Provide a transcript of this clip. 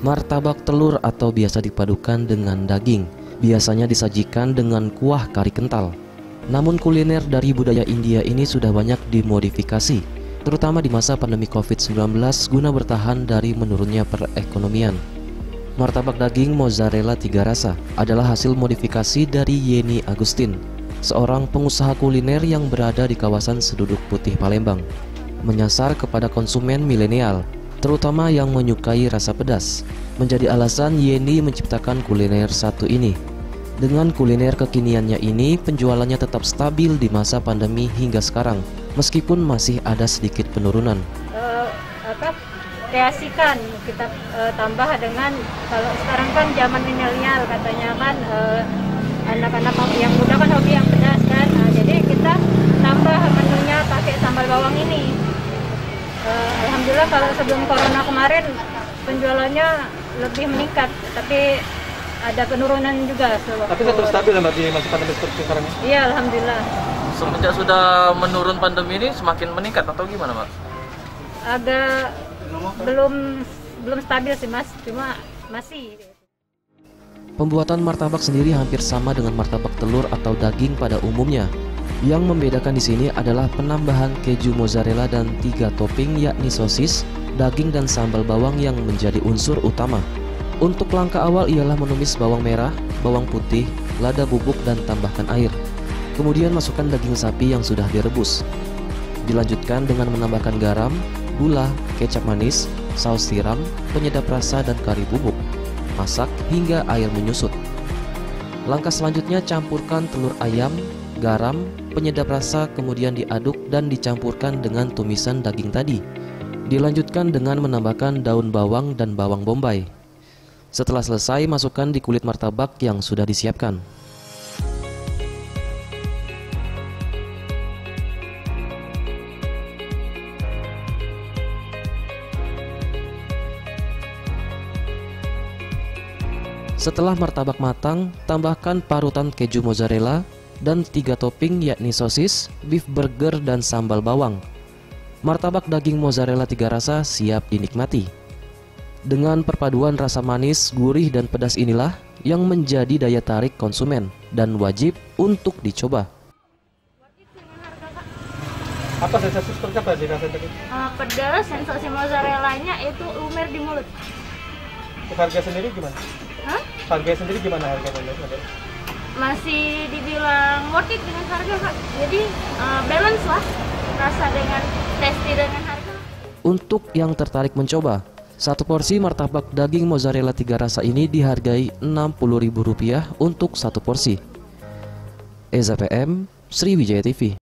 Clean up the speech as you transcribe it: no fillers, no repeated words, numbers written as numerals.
Martabak telur atau biasa dipadukan dengan daging, biasanya disajikan dengan kuah kari kental. Namun kuliner dari budaya India ini sudah banyak dimodifikasi, terutama di masa pandemi COVID-19 guna bertahan dari menurunnya perekonomian. Martabak daging mozzarella 3 rasa adalah hasil modifikasi dari Yeni Agustin, seorang pengusaha kuliner yang berada di kawasan Seduduk Putih Palembang. Menyasar kepada konsumen milenial, terutama yang menyukai rasa pedas, menjadi alasan Yeni menciptakan kuliner satu ini. Dengan kuliner kekiniannya ini, penjualannya tetap stabil di masa pandemi hingga sekarang, meskipun masih ada sedikit penurunan. Kreasikan kita tambah dengan, kalau sekarang kan zaman milenial katanya kan, anak-anak yang muda kan hobi yang pedas kan, jadi kita tambah menunya pakai sambal bawang ini. Alhamdulillah kalau sebelum corona kemarin penjualannya lebih meningkat, tapi ada penurunan juga. Tapi tetap stabil ya Mbak di masa pandemi seperti sekarang? Iya, alhamdulillah. Semenjak sudah menurun pandemi ini semakin meningkat atau gimana Mbak? Agak belum stabil sih Mas, cuma masih. Pembuatan martabak sendiri hampir sama dengan martabak telur atau daging pada umumnya. Yang membedakan di sini adalah penambahan keju mozzarella dan 3 topping, yakni sosis, daging dan sambal bawang yang menjadi unsur utama. Untuk langkah awal ialah menumis bawang merah, bawang putih, lada bubuk dan tambahkan air. Kemudian masukkan daging sapi yang sudah direbus. Dilanjutkan dengan menambahkan garam, gula, kecap manis, saus tiram, penyedap rasa dan kari bubuk. Masak hingga air menyusut. Langkah selanjutnya campurkan telur ayam, garam, penyedap rasa, kemudian diaduk dan dicampurkan dengan tumisan daging tadi. Dilanjutkan dengan menambahkan daun bawang dan bawang bombay. Setelah selesai, masukkan di kulit martabak yang sudah disiapkan. Setelah martabak matang, tambahkan parutan keju mozzarella dan 3 topping, yakni sosis, beef burger dan sambal bawang. Martabak daging mozzarella 3 rasa siap dinikmati. Dengan perpaduan rasa manis, gurih dan pedas inilah yang menjadi daya tarik konsumen dan wajib untuk dicoba. Apa sensasi seperti apa sih rasanya? Pedas, sensasi mozzarellanya itu lumer di mulut. Harga sendiri gimana? Hah? Harga sendiri gimana harganya? Masih dibilang worth it dengan harga Kak. Jadi balance lah rasa dengan tasty dengan harga. Untuk yang tertarik mencoba, satu porsi martabak daging mozzarella 3 rasa ini dihargai Rp60.000 untuk satu porsi. Eza PM, Sriwijaya TV.